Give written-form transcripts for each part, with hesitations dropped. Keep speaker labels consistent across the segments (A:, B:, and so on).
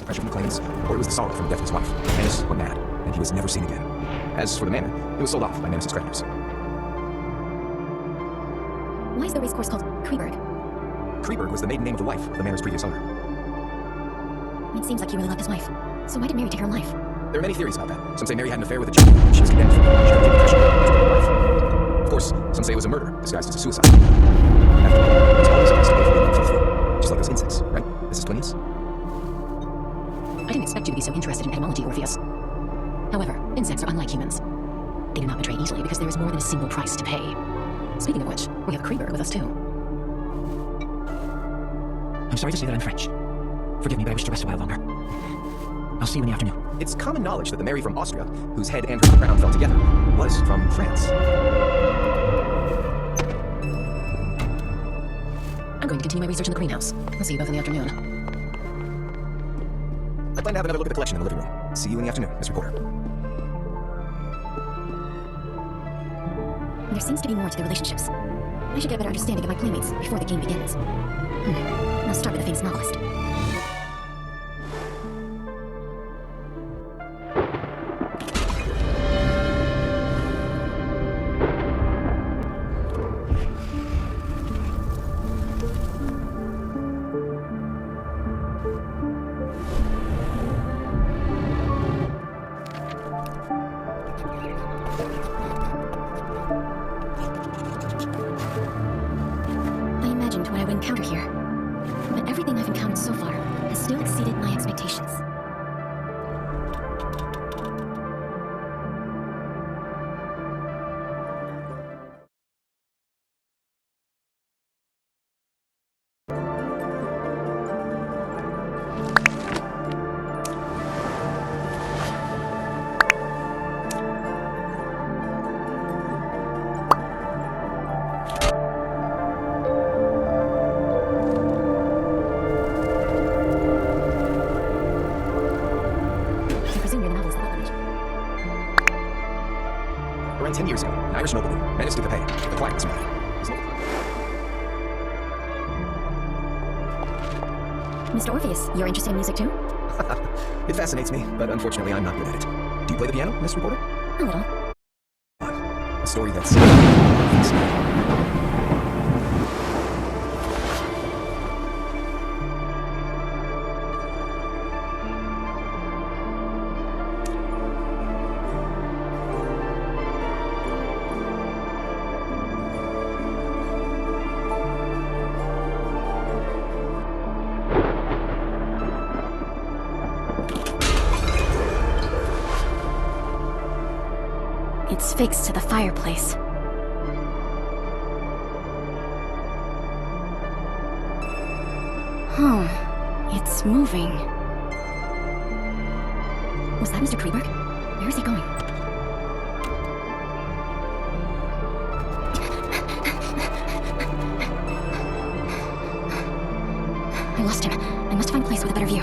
A: pressure from the claimants, or it was the sorrow from the death of his wife. Manus went mad, and he was never seen again. As for the manor, it was sold off by Manus' creditors.
B: Why is the race course called Kreberg?
A: Kreberg was the maiden name of the wife of the manor's previous owner.
B: It seems like he really loved his wife. So why did Mary take her own life?
A: There are many theories about that. Some say Mary had an affair with a Jew. She was condemned for depression after her wife. Of course, some say it was a murder disguised as a suicide. After all, it's always best to pay for the unfulfilled. Just like those insects, right, Mrs. Plinius?
B: I didn't expect you to be so interested in etymology, Orpheus. However, insects are unlike humans. They do not betray easily because there is more than a single price to pay. Speaking of which, we have Kreberg with us too.
C: I'm sorry to say that I'm French. Forgive me, but I wish to rest a while longer. I'll see you in the afternoon.
A: It's common knowledge that the Mary from Austria, whose head and her crown fell together, was from France.
B: I'm going to continue my research in the greenhouse. I'll see you both in the afternoon.
A: I plan to have another look at the collection in the living room. See you in the afternoon, Miss Reporter.
B: There seems to be more to their relationships. I should get a better understanding of my playmates before the game begins. I'll start with the famous novelist. Encounter here, but everything I've encountered so far has still exceeded my expectations.
A: Around 10 years ago, an Irish nobleman, Manus de Capet, acquired this matter.
B: Mr. Orpheus, you're interested in music too?
A: It fascinates me, but unfortunately I'm not good at it. Do you play the piano, Miss Reporter?
B: A little.
A: A story that's...
B: It's fixed to the fireplace. It's moving. Was that Mr. Kreberg? Where is he going? I lost him. I must find a place with a better view.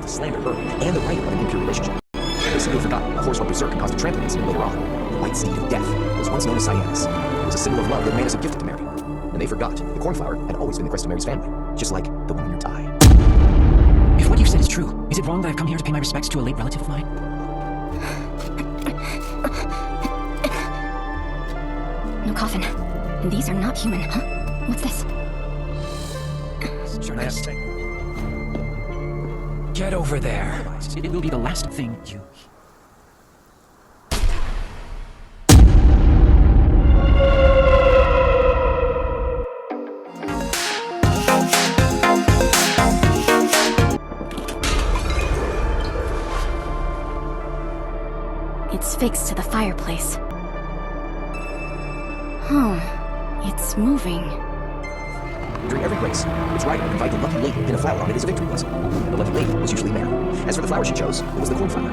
A: Slander her and the right of an impure relationship. They seem to have forgotten a horse went berserk and caused a trampling incident later on. The white steed of death was once known as Cyanus. It was a symbol of love that Manus had gifted to Mary. And they forgot the cornflower had always been the crest of Mary's family, just like the one in your tie.
C: If what you've said is true, is it wrong that I've come here to pay my respects to a late relative of mine?
B: No coffin. And these are not human, huh? What's this?
C: Get over there. It will be the last thing you...
B: It's fixed to the fireplace. It's moving.
A: During every race, its rider would invite the lucky lady to pin a flower on it as a victory blessing. And the lucky lady was usually Mary. As for the flower she chose, it was the cornflower.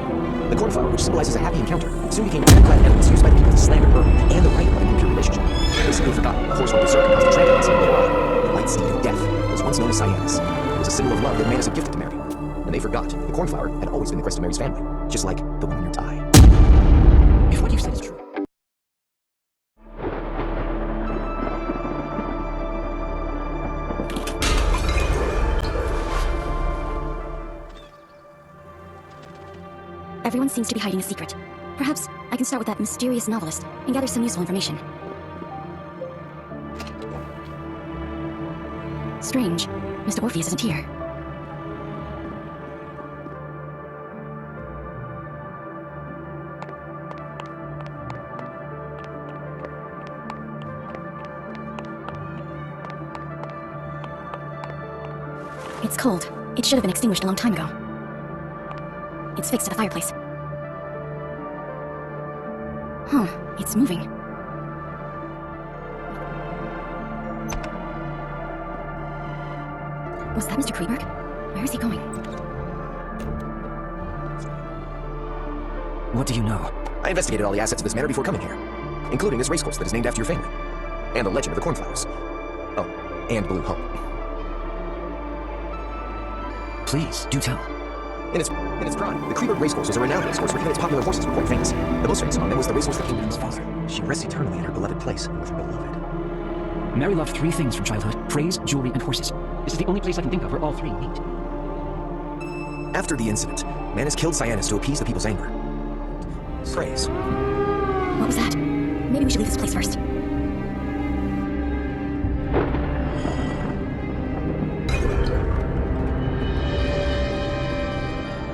A: The cornflower, which symbolizes a happy encounter, soon became ironclad evidence used by the people to slander her and the right of an impure relationship. They simply forgot a horse went berserk and caused a trampling incident later on. The white steed of death was once known as Cyanus. It was a symbol of love that Manus had gifted to Mary. And they forgot the cornflower had always been the crest of Mary's family, just like the one in your tie.
C: If what you've said is true...
B: Everyone seems to be hiding a secret. Perhaps I can start with that mysterious novelist and gather some useful information. Strange. Mr. Orpheus isn't here. It's cold. It should have been extinguished a long time ago. It's fixed to the fireplace. Huh, it's moving. Was that Mr. Kreberg? Where is he going?
C: What do you know?
A: I investigated all the assets of this manor before coming here, including this racecourse that is named after your family, and the legend of the cornflowers. Oh, and Blue Hope.
C: Please, do tell.
A: In its prime, the Kreberg racecourse was a renowned racecourse where even its popular horses were quite famous. The most famous among them was the racehorse that came his father. She rests eternally in her beloved place and with her beloved.
C: Mary loved 3 things from childhood: praise, jewelry, and horses. This is the only place I can think of where all 3 meet.
A: After the incident, Manus killed Cyanus to appease the people's anger. Praise.
B: What was that? Maybe we should leave this place first.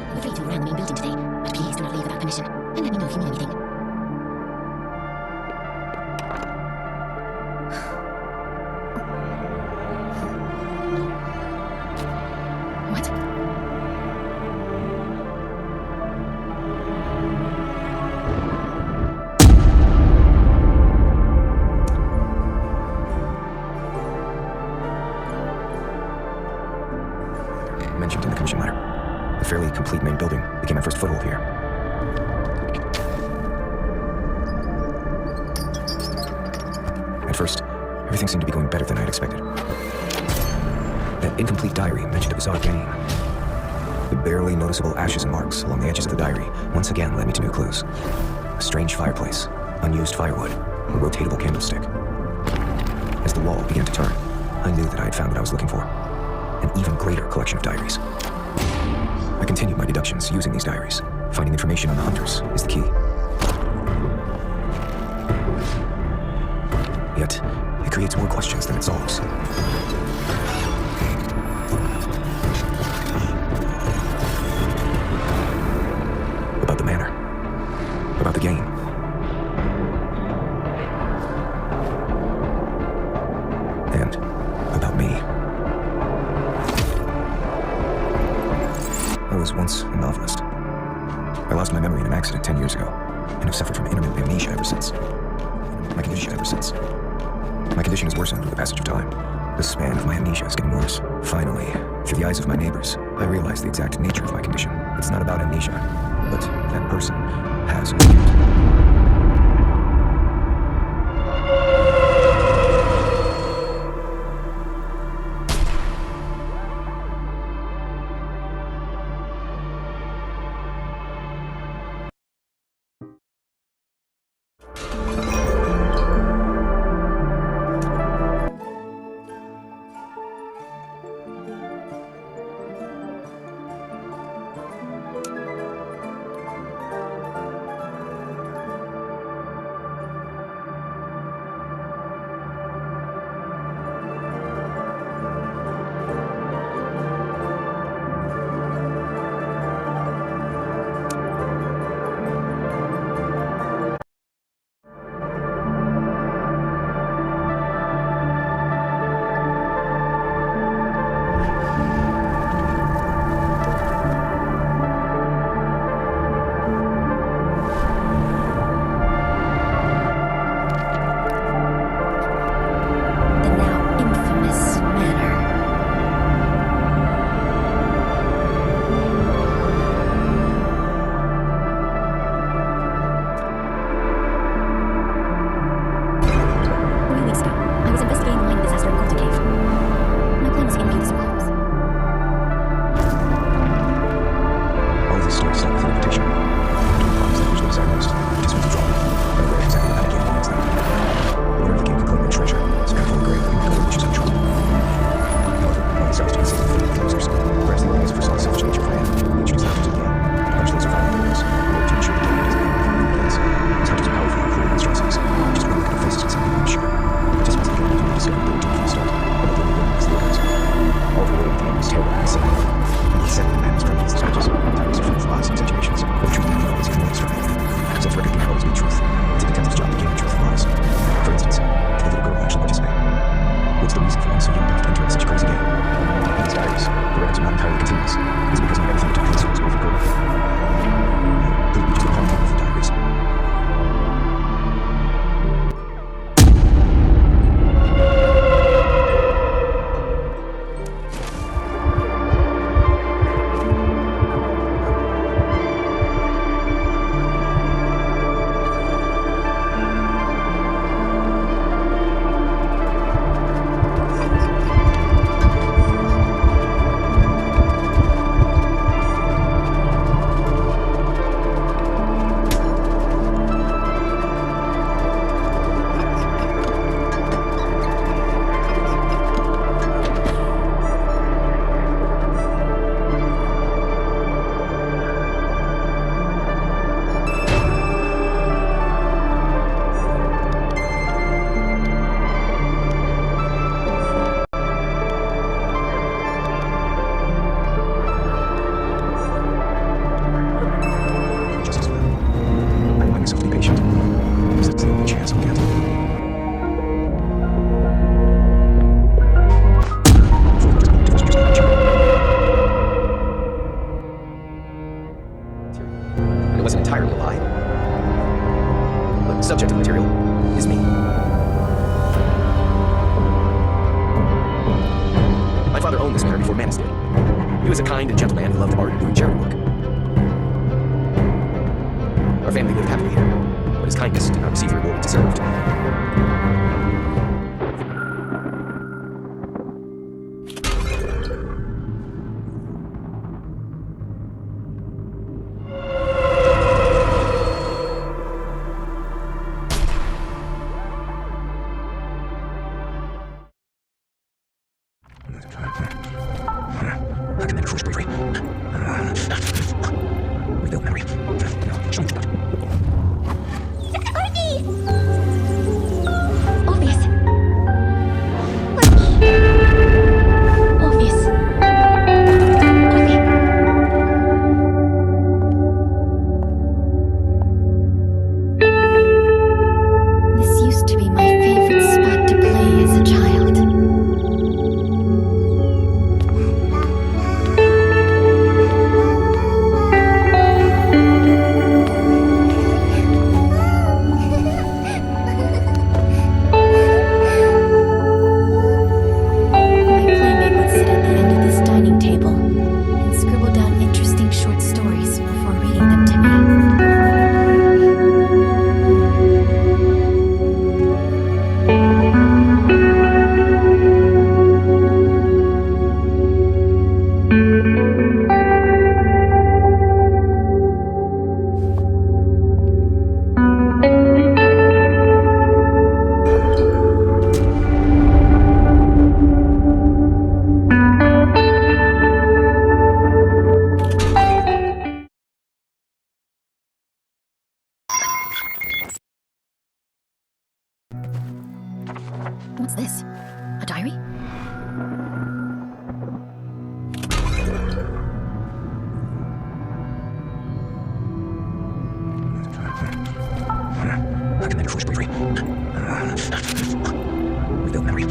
B: We're free to around the main building today, but please do not leave without permission, and let me know if you need anything. What?
A: Mentioned in the commission letter. The fairly complete main building became my first foothold here. At first, everything seemed to be going better than I had expected. That incomplete diary mentioned a bizarre game. The barely noticeable ashes and marks along the edges of the diary once again led me to new clues. A strange fireplace, unused firewood, a rotatable candlestick. As the wall began to turn, I knew that I had found what I was looking for. An even greater collection of diaries. I continued my deductions using these diaries. Finding information on the hunters is the key. Yet, it creates more questions than it solves. About the manor. About the game. And about me. I was once a novelist. I lost my memory in an accident 10 years ago, and have suffered from intermittent amnesia ever since. My condition has worsened with the passage of time. The span of my amnesia is getting worse. Finally, through the eyes of my neighbors, I realized the exact nature of my condition. It's not about amnesia, but that person has awakened. The subject of the material is me. My father owned this manor before Manus did. He was a kind and gentle man who loved art and doing charity work. Our family lived happily here, but his kindness did not receive the reward it deserved.
C: Recommended first bravery. Rebuild memory. Show me that.
D: Obvious. This used to be my favorite spot to play as a child. My playmate would sit at the end of this dining table and scribble down interesting short stories before reading them to me.
B: What's this? A diary?
C: Recommended first bravery. Rebuild memory.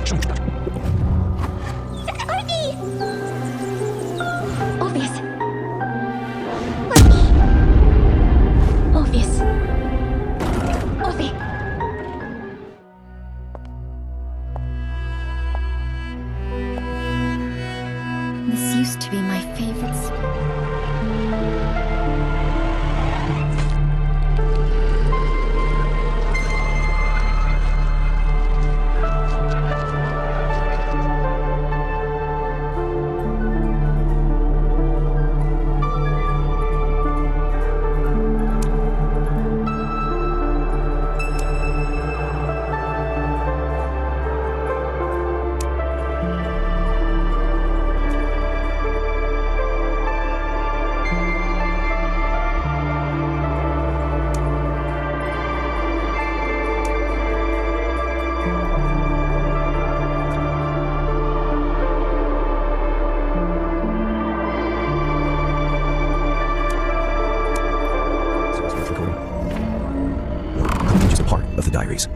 C: Show me that.
D: Obvious. Obvious. Obvious. This used to be my favorite spot.
A: So it's worth recording. Or could be just a part of the diaries.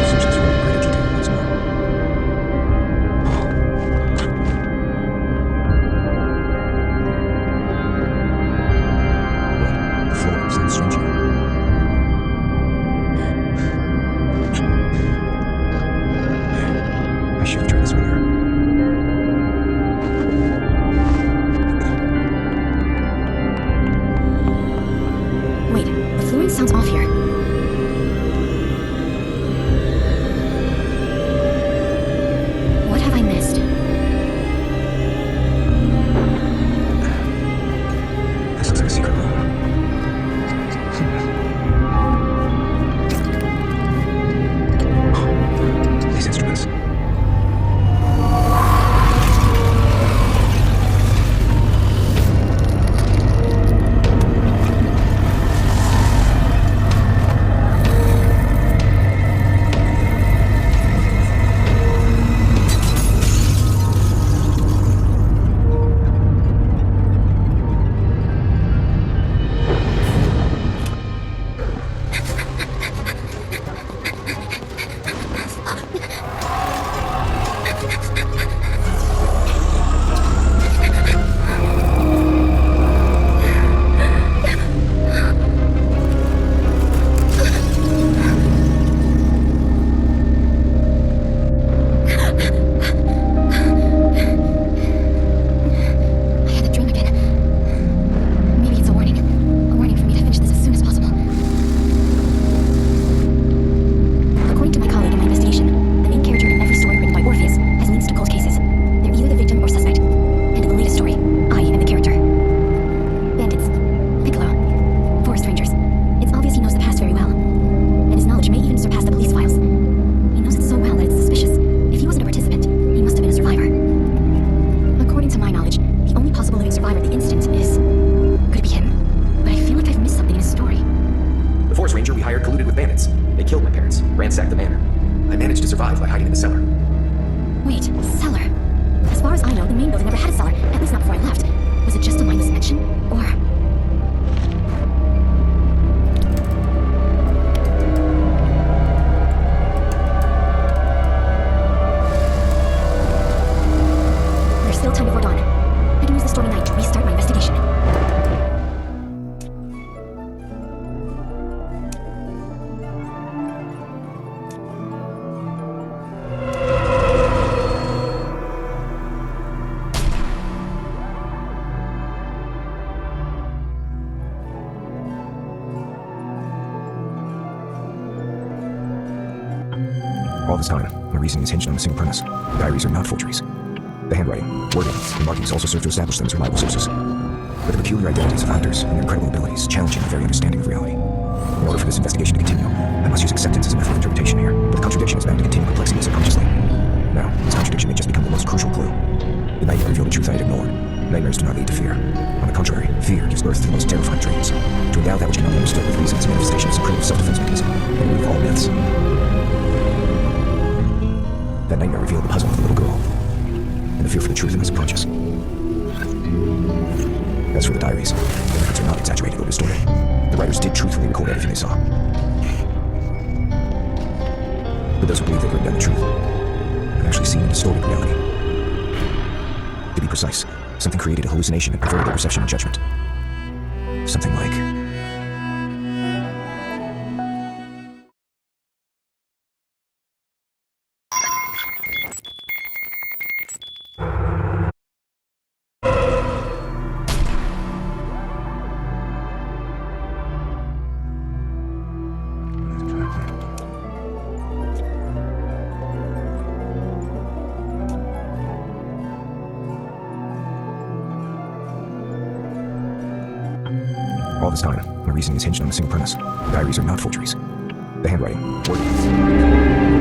A: Seems it's really great detail once more. What? The floor sounds strange here. I should have tried this earlier.
B: Wait, the flooring sounds off here. What have I missed?
A: This looks like a secret room. These instruments. forest ranger we hired colluded with bandits. They killed my parents, ransacked the manor. I managed to survive by hiding in the cellar.
B: Wait, cellar? As far as I know, the main building never had a cellar, at least not before I left. Was it just a mindless mention? Or... There's still time before dawn. I can use the stormy night to restart my investigation.
C: All this time, my reasoning is hinged on a single premise. Diaries are not forgeries. The handwriting, wording, and markings also serve to establish them as reliable sources. But the peculiar identities of authors and their incredible abilities challenging the very understanding of reality. In order for this investigation to continue, I must use acceptance as a method of interpretation here, but the contradiction is bound to continue perplexing me subconsciously. Now, this contradiction may just become the most crucial clue. The nightmare revealed the truth I had ignored. Nightmares do not lead to fear. On the contrary, fear gives birth to the most terrifying dreams. To endow that which cannot be understood with reason is a manifestation of some primitive self-defense mechanism, and root of all myths. That nightmare revealed the puzzle of the little girl, and the fear for the truth in my subconscious. As for the diaries, the records are not exaggerated or distorted. The writers did truthfully record everything they saw. But those who believe they've written down the truth have actually seen a distorted reality. To be precise, something created a hallucination and perverted their perception and judgment. Something like... All this time, my reasoning is hinged on a single premise. Diaries are not forgeries. The handwriting, wording...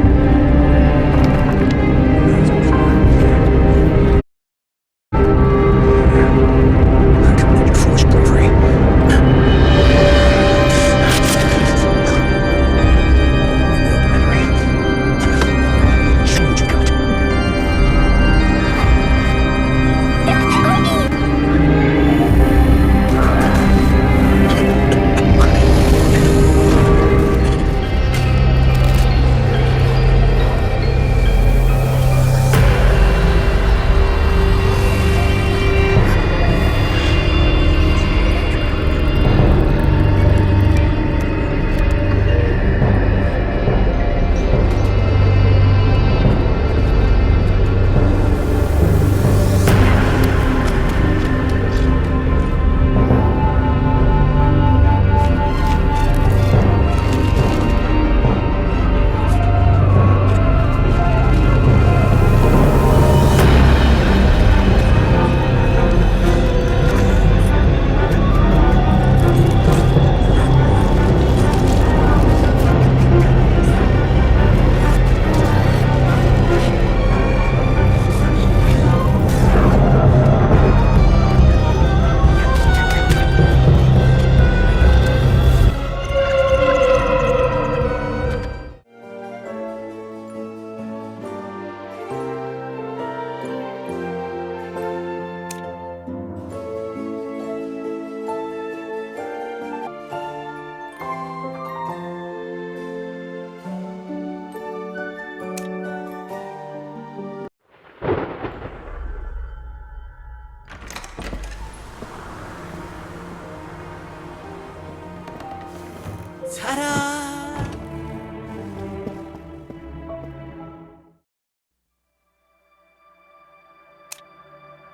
A: Ta-da!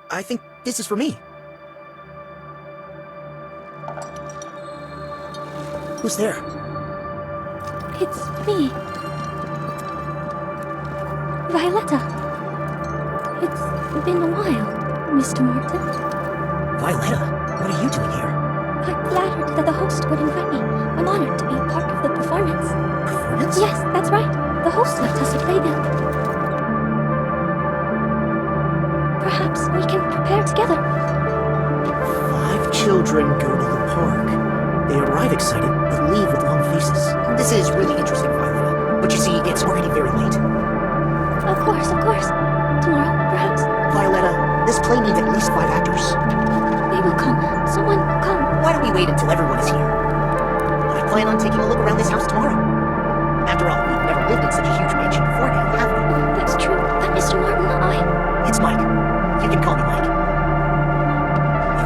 A: I think this is for me. Who's there?
D: It's me. Violetta. It's been a while, Mr. Martin.
A: Violetta, what are you doing here?
D: I'm flattered that the host would invite me. I'm honored to be a part of the performance.
A: Performance?
D: Yes, that's right. The host left us to play them. Perhaps we can prepare together.
E: 5 children go to the park. They arrive excited, but leave with long faces.
A: This is really interesting, Violetta. But you see, it's already very late.
D: Of course. Tomorrow, perhaps.
A: Violetta, this play needs at least 5 actors.
D: They will come. Someone will come.
A: Why don't we wait until everyone is here? I plan on taking a look around this house tomorrow. After all, we've never lived in such a huge mansion beforehand, have we?
D: That's true. But Mr. Martin,
A: It's Mike. You can call me Mike.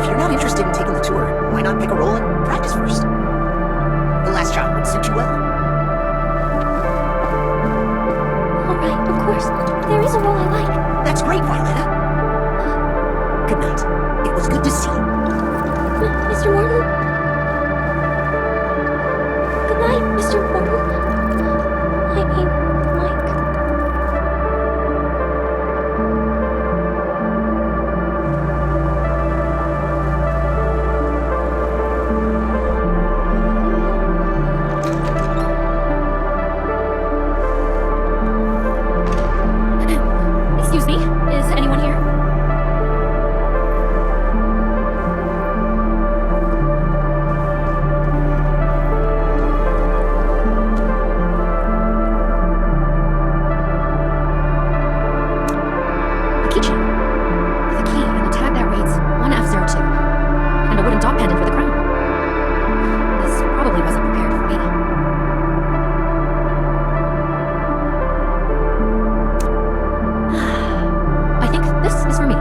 A: If you're not interested in taking the tour, why not pick a role and practice first? The last job would suit you well.
D: All right, of course. There is a role I like.
A: That's great, Violetta. Good night. It was good to see you.
D: Mr. Martin? Good night, Mr. Martin. I mean, Mike.
B: Excuse me, is anyone here? A keychain. With a key and a tag that reads 1F02. And a wooden dog pendant with a crown. This probably wasn't prepared for me. I think this is for me.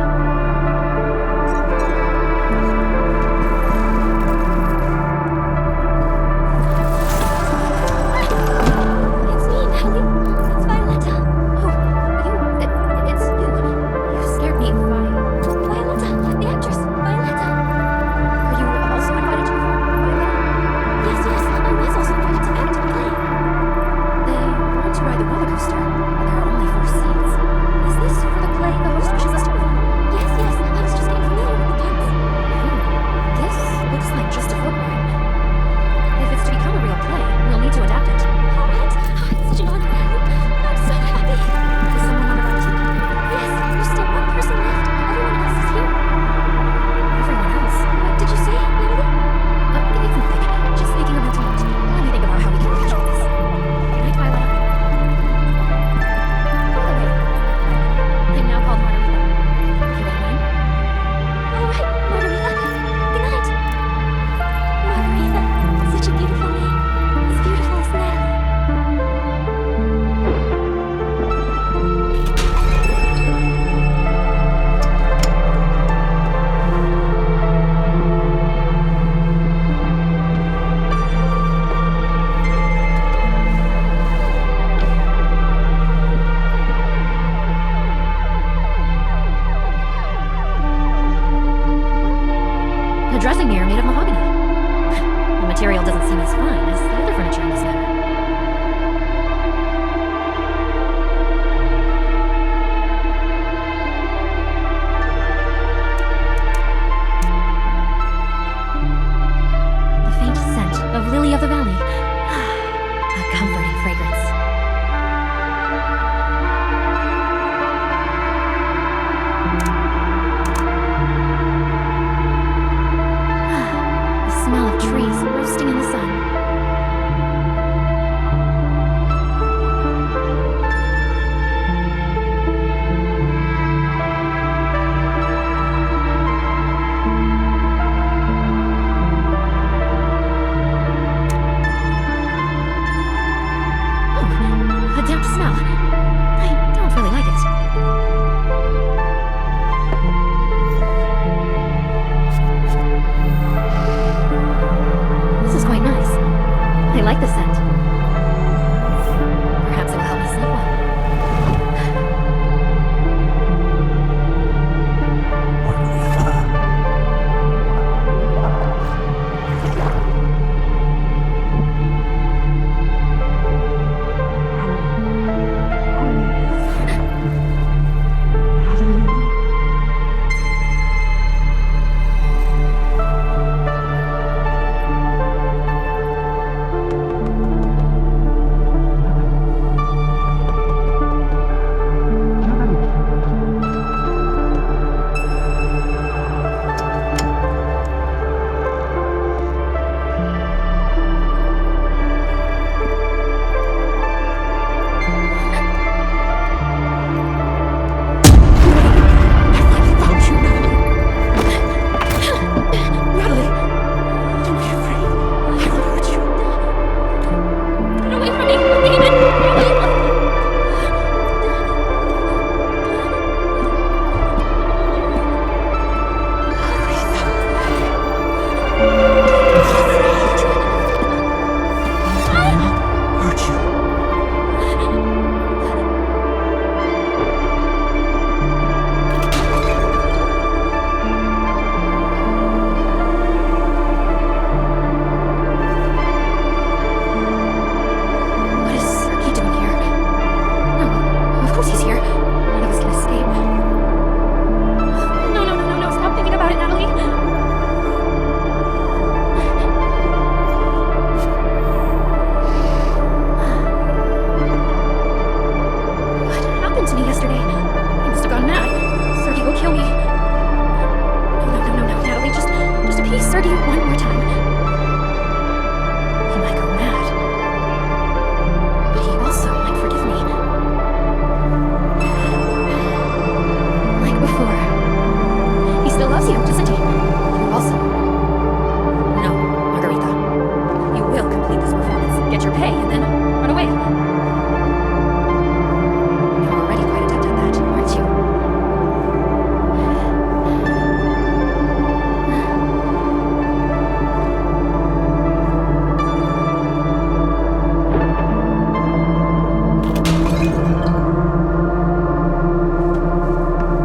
D: It's me, Natalie. It's Violetta.
B: Oh, it's you. You scared me.
D: Violetta, the actress. Violetta.
B: Are you also invited to perform, Violetta?
D: Yes, I was also invited to act in the play.
B: They want to ride the roller coaster, but there are only 4 seats.
D: Is this for the play the host wishes us to perform? Yes, I was just getting familiar with the parts.
B: This looks like just a folk ride. If it's to become a real play, we'll need to adapt it.
D: All right. It's such an honor, Natalie. I'm so happy.
B: Is someone on the right ticket?
D: Yes, there's still one person left. Everyone else is here.
B: Everyone else?
D: What did you say, Natalie?
B: It's nothing. Just making a mental note. Let me think about how we can arrange all this. Good night, Violetta. By the way, I'm now called Margarita. If you don't mind.
D: All right, Margarita. Good night. Margarita, such a beautiful name. As beautiful as Natalie.
B: A dressing mirror made of mahogany. The material doesn't seem as fine as the other furniture in this manor. The faint scent of lily of the valley. A comforting fragrance. The smell of trees roasting in the sun. Oh, a damp smell. I don't really like it. This is quite nice. I like the scent. Perhaps it will help me sleep well.
D: pay and then run away.
B: You're already quite adept at that, aren't you?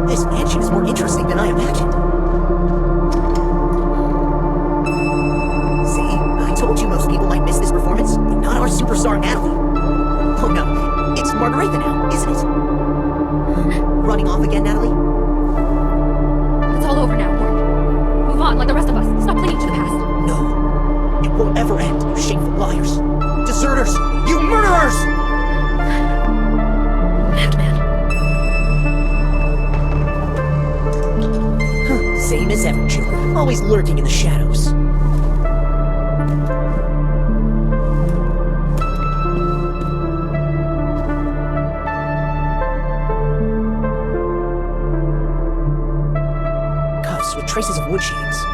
A: This mansion is more interesting than I imagined. See, I told you most people might miss this performance, but not our superstar Natalie. Oh no, it's Margaretha now, isn't it? Running off again, Natalie?
D: It's all over now, Warren. Move on like the rest of us. Stop clinging to the past.
A: No, it won't ever end, you shameful liars. Deserters, you murderers!
D: Madman.
A: Same as ever, Joker. Always lurking in the shadows. Cuffs with traces of wood shavings.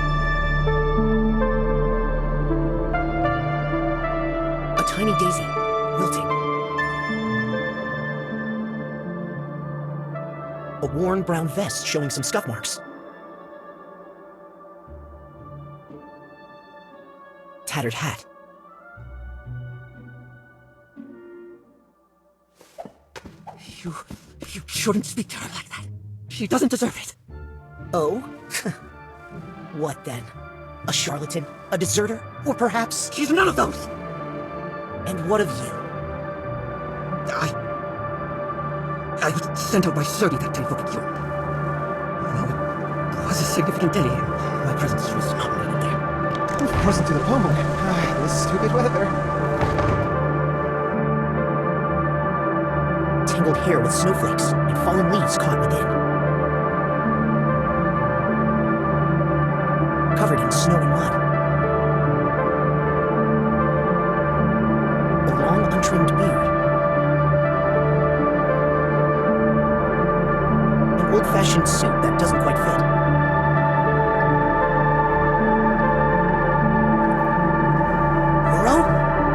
A: A tiny daisy, wilting. A worn brown vest showing some scuff marks. Tattered hat.
E: You shouldn't speak to her like that. She doesn't deserve it.
A: Oh? What then? A charlatan? A deserter? Or perhaps...
E: She's none of those.
A: And what of you?
E: I was sent out by Serdi that day for procurement. Though it was a significant day, my presence was not needed there.
F: Present to the poem. This stupid weather.
A: Tangled hair with snowflakes and fallen leaves caught within. Covered in snow and mud. A long, untrimmed beard. An old-fashioned suit that doesn't quite fit.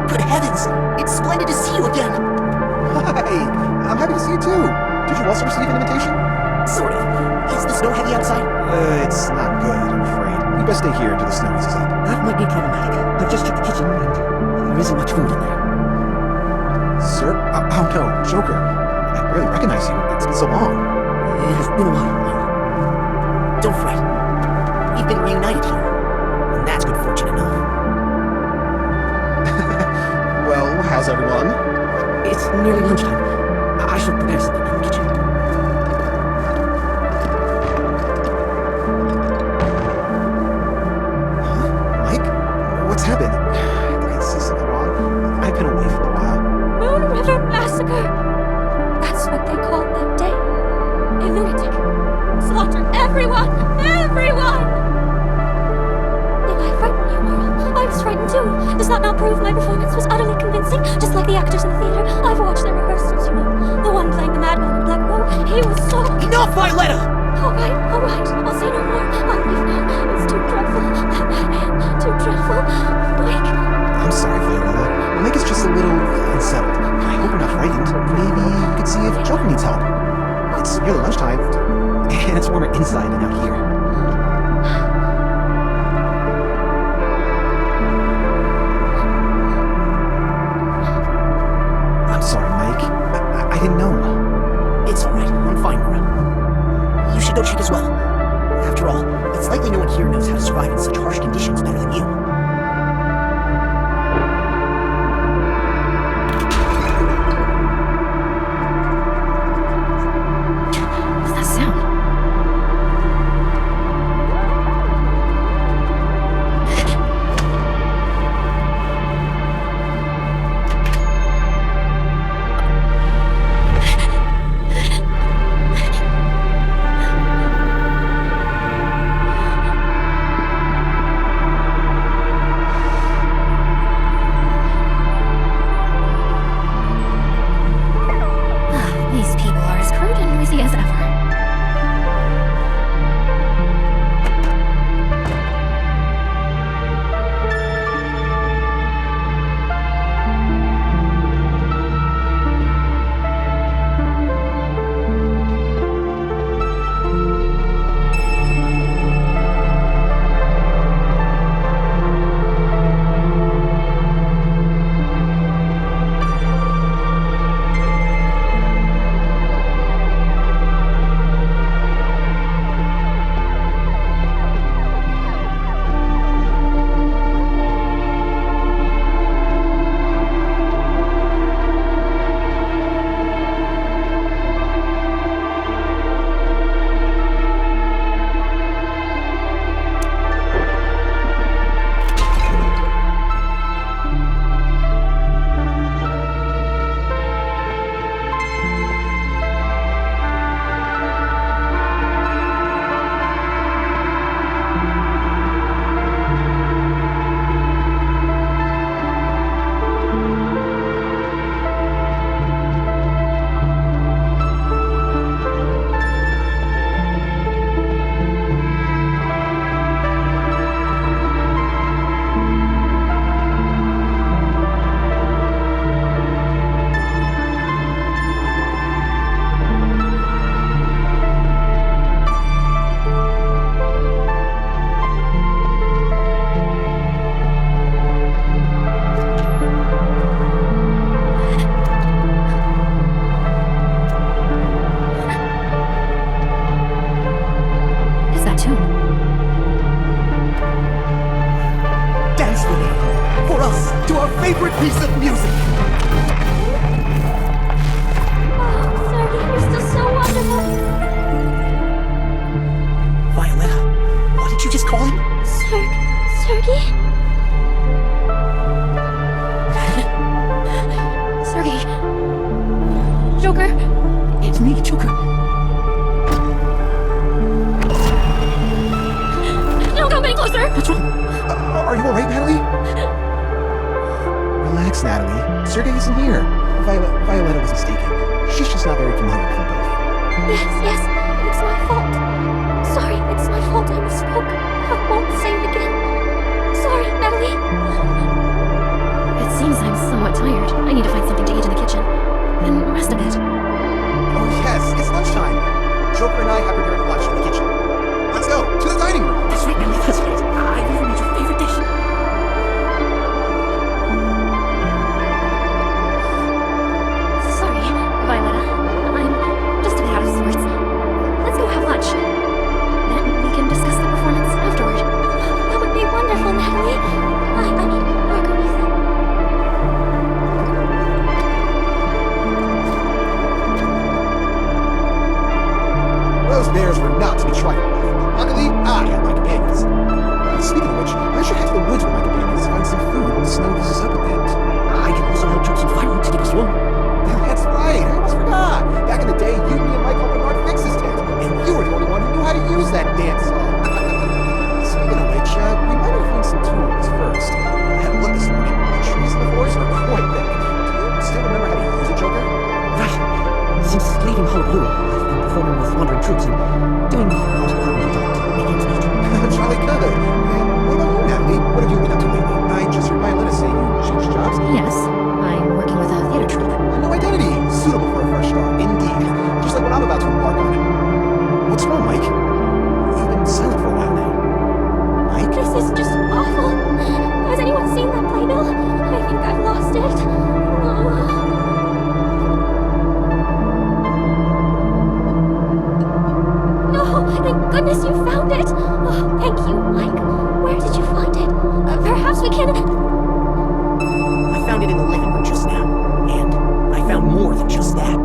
A: Good heavens! It's splendid to see you again!
F: Hi! I'm happy to see you too. Did you also receive an invitation?
A: Sort of. Is the snow heavy outside?
F: It's not good, I'm afraid. You best stay here until the snow eases up.
E: That might be problematic. I've just checked the kitchen and there isn't much food in there.
F: Sir? Oh no, Joker. I barely recognize you. It's been so long.
E: It has been a while.
A: Don't fret. We've been reunited here. And that's good fortune enough.
F: Well, how's everyone?
E: It's nearly lunchtime. I should prepare something in the kitchen.
F: Mike? What's happened? Did I see something wrong? I've been away for a while.
D: Moon River Massacre! That's what they called that day. A lunatic. Slaughtered everyone! Everyone! Did I frighten you, Merle? I was frightened too. Does that not prove my performance was utterly convincing? Just like the actors in the theater. I've watched their rehearsals, you know. The one playing the madman in black robe. He was so...
A: Enough, Violetta!
D: Alright. I'll say no more. I'll leave now. It's too dreadful. That madman. Too dreadful. Mike.
F: I'm sorry, Violetta. Mike is just a little unsettled. I hope you're not frightened. Maybe we could see if Joker needs help. It's nearly lunchtime, and it's warmer inside than out here. I'm sorry, Mike. I didn't know.
A: It's alright. I'm fine, Nora. You should go check as well. After all, it's likely no one here knows how to survive in such harsh conditions better than you.
B: What's that sound?
D: Sergey, you're still so wonderful.
A: Violetta, what did you just call him?
D: Sergey? Sergey. Joker.
E: It's me, Joker.
D: Don't come any closer.
E: What's wrong?
F: Are you alright, Natalie? Relax, Natalie. Sergey isn't here. Violetta was mistaken. She's just not very familiar with them both.
D: Yes, it's my fault. Sorry, it's my fault. I misspoke. I won't say it again. Sorry, Natalie.
B: It seems I'm somewhat tired. I need to find something to eat in the kitchen. Then rest a bit.
F: Oh yes, it's lunchtime. Joker and I have prepared lunch in the kitchen. Let's go, to the dining room.
E: That's right, Natalie, that's right. I've even made your favorite dish.
B: Sorry, Violetta. I'm just a bit out of sorts. Let's go have lunch. Then we can discuss the performance afterward.
D: That would be wonderful, Natalie. I need margarita.
F: Those bears were not to be trifled with. Luckily, I had my companions. Speaking of which, I should head to the woods with my companions to find some food when the snow eases up a bit.
E: I can also help chop some firewood to keep us warm.
F: That's right, I almost forgot. Back in the day, you, me, and Mike helped Bernard fix his tent, and you were the only one who knew how to use that damn saw. Speaking of which, we might have to find some tools first. I had a look this morning. The trees in the forest are quite thick. Do you still remember how to use it, Joker?
E: Right. Since leaving Holaa, I've been performing with wandering troops and doing what I really don't make ends meet.
F: Jolly good. And what about you, Natalie? What have you been up to lately? I just heard Violetta say you changed jobs.
B: Yes, I'm working with a theater troupe.
F: A new identity, suitable for a fresh start, indeed. Just like what I'm about to embark on. What's wrong, Mike? You've been silent for a while now. Mike?
D: This is just awful. Has anyone seen that playbill? I think I've lost it. No, thank goodness you found it. Oh, thank you, Mike. Where did you find it? Perhaps we can...
A: I found it in the living room just now, and I found more than just that.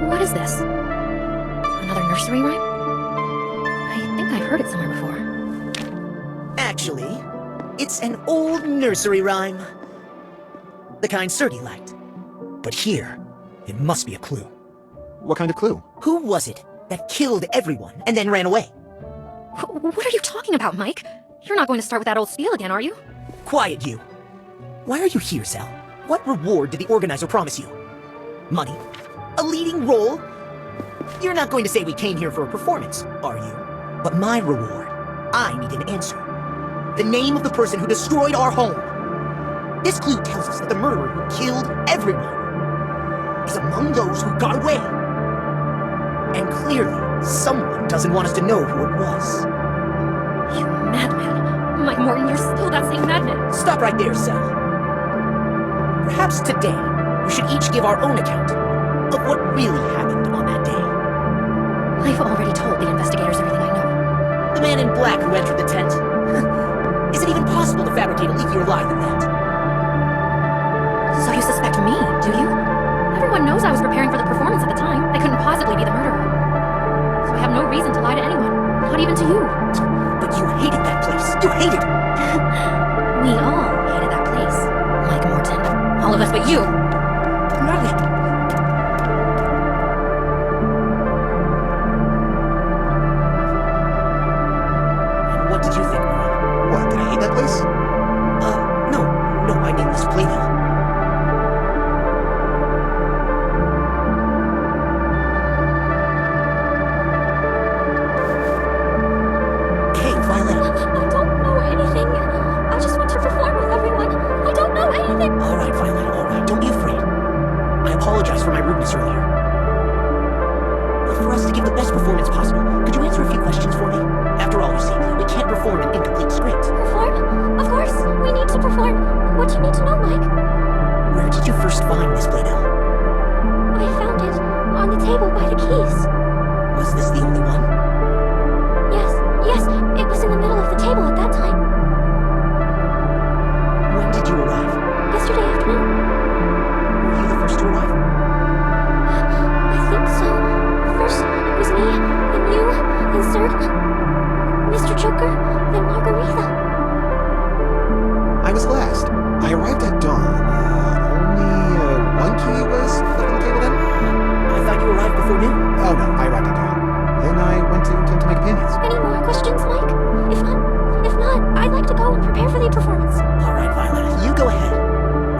B: What is this? Another nursery rhyme? I think I've heard it somewhere before.
A: Actually, it's an old nursery rhyme. The kind Sergey liked. But here, it must be a clue.
F: What kind of clue?
A: Who was it that killed everyone and then ran away?
B: What are you talking about, Mike? You're not going to start with that old spiel again, are you?
A: Quiet, you. Why are you here, Sal? What reward did the organizer promise you? Money? A leading role? You're not going to say we came here for a performance, are you? But my reward, I need an answer. The name of the person who destroyed our home. This clue tells us that the murderer who killed everyone is among those who got away. And clearly, someone doesn't want us to know who it was.
B: You madman. Mike Morton, you're still that same madman.
A: Stop right there, Sal. Perhaps today, we should each give our own account of what really happened on that day.
B: I've already told the investigators everything I know.
A: The man in black who entered the tent. Is it even possible to fabricate a leakier lie than that?
B: So you suspect me, do you? Everyone knows I was preparing for the performance at the time. I couldn't possibly be the murderer. So I have no reason to lie to anyone, not even to you.
A: But you hated that place. You hated.
B: We all hated that place. Mike Morton. All of us but you.
A: Natalie. And what did you think, Nora?
F: What, did I hate that place?
A: No, I mean this playbill.
G: to give the best performance possible, could you answer a few questions for me? After all, you see, we can't perform an incomplete script.
D: Perform? Of course, we need to perform. What do you need to know, Mike?
G: Where did you first find this Play-Doh?
D: I found it on the table by the keys.
G: Was this the only one?
D: Yes, it was in the middle of the table at that time.
G: When did you arrive?
D: Yesterday afternoon.
G: Were you the first to arrive?
D: I think so. First, it was me, then you, then third, Mr. Joker, then Margarita.
F: I was last. I arrived at dawn. Only one key was left on the table then?
G: I thought you arrived before noon.
F: Oh no, I arrived at dawn. Then I went to my companions.
D: Any more questions, Mike? If not, I'd like to go and prepare for the performance.
G: All right, Violet, you go ahead.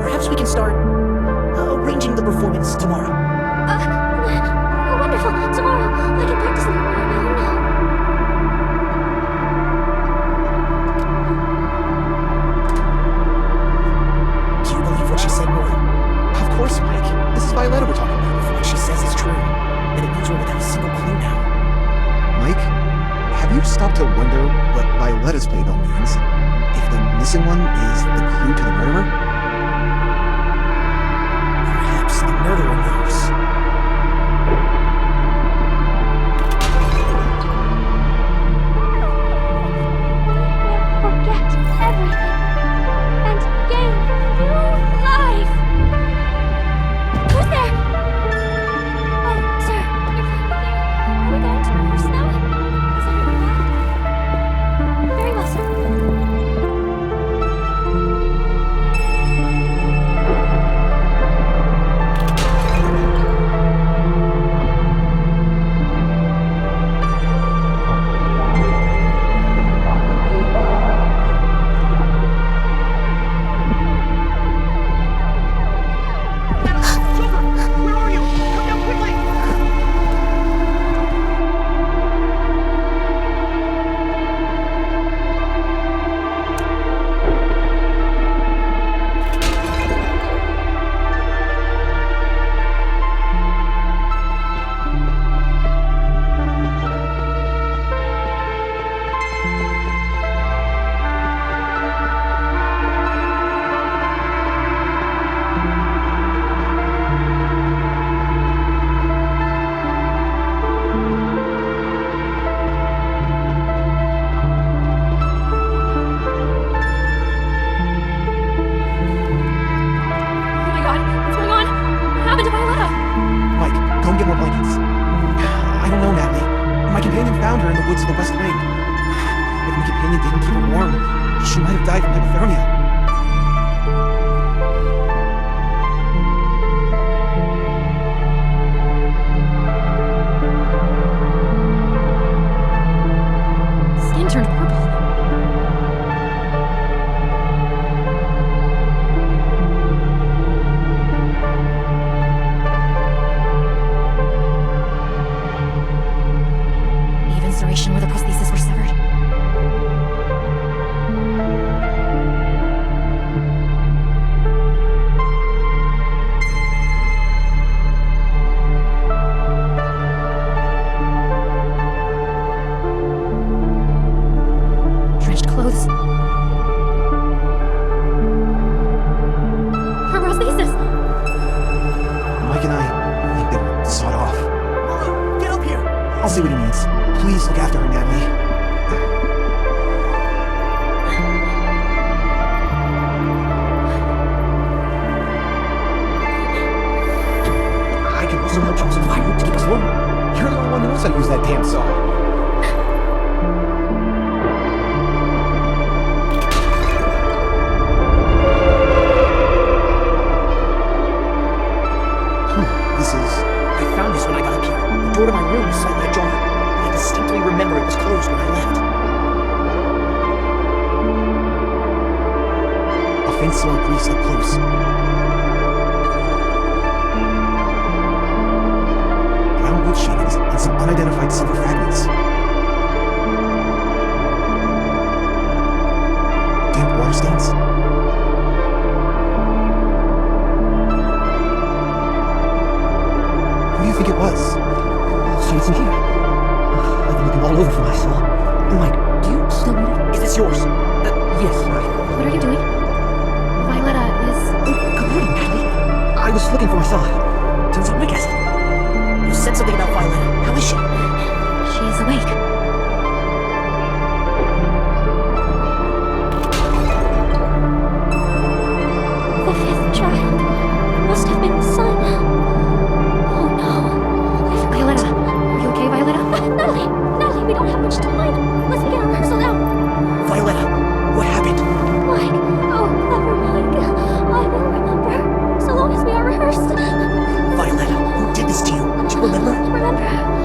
G: Perhaps we can start arranging the performance tomorrow.
D: Wonderful. Tomorrow, I can practice a little more now.
G: Do you believe what she said, Roy?
F: Of course, Mike. This is Violetta we're talking about.
G: If what she says is true, then it means we're without a single clue now.
F: Mike, have you stopped to wonder what Violetta's Play-Doh means? If the missing one is the clue to the murderer?
G: Perhaps the murderer knows.
D: Forget everything and gain new life. Who's there? Oh, sir, you're finally here. Are we going to rehearse now? Is everyone well? Very well, sir.
F: see what he needs. Please look after her, Natalie. I can also help drop some fire to keep us warm. You're the only one who knows how to use that damn saw.
G: I found this when I got up here. The door to my room was slightly ajar. I distinctly remember it was closed when I left.
F: A faint smell of grease up close. Brown wood shavings and some unidentified silver fragments. Damp water stains. Who do you think it was?
E: see what's in here. I've been looking all over for my saw. Mike, do you still need it?
G: Is this yours?
E: Yes, right.
D: What are you doing? Violetta is...
E: Oh, good morning, Natalie. I was looking for my saw. Turns out Mike has it.
G: You said something about Violetta. How is she?
D: She is awake. The fifth child must have been the son. Oh no. Violetta, are you okay, Violetta? Natalie, we don't have much time. Let's begin our rehearsal now.
G: Violetta, what happened?
D: Mike, oh, clever Mike. I will remember, so long as we are rehearsed.
G: Violetta, who did this to you? Do you remember?
D: Remember?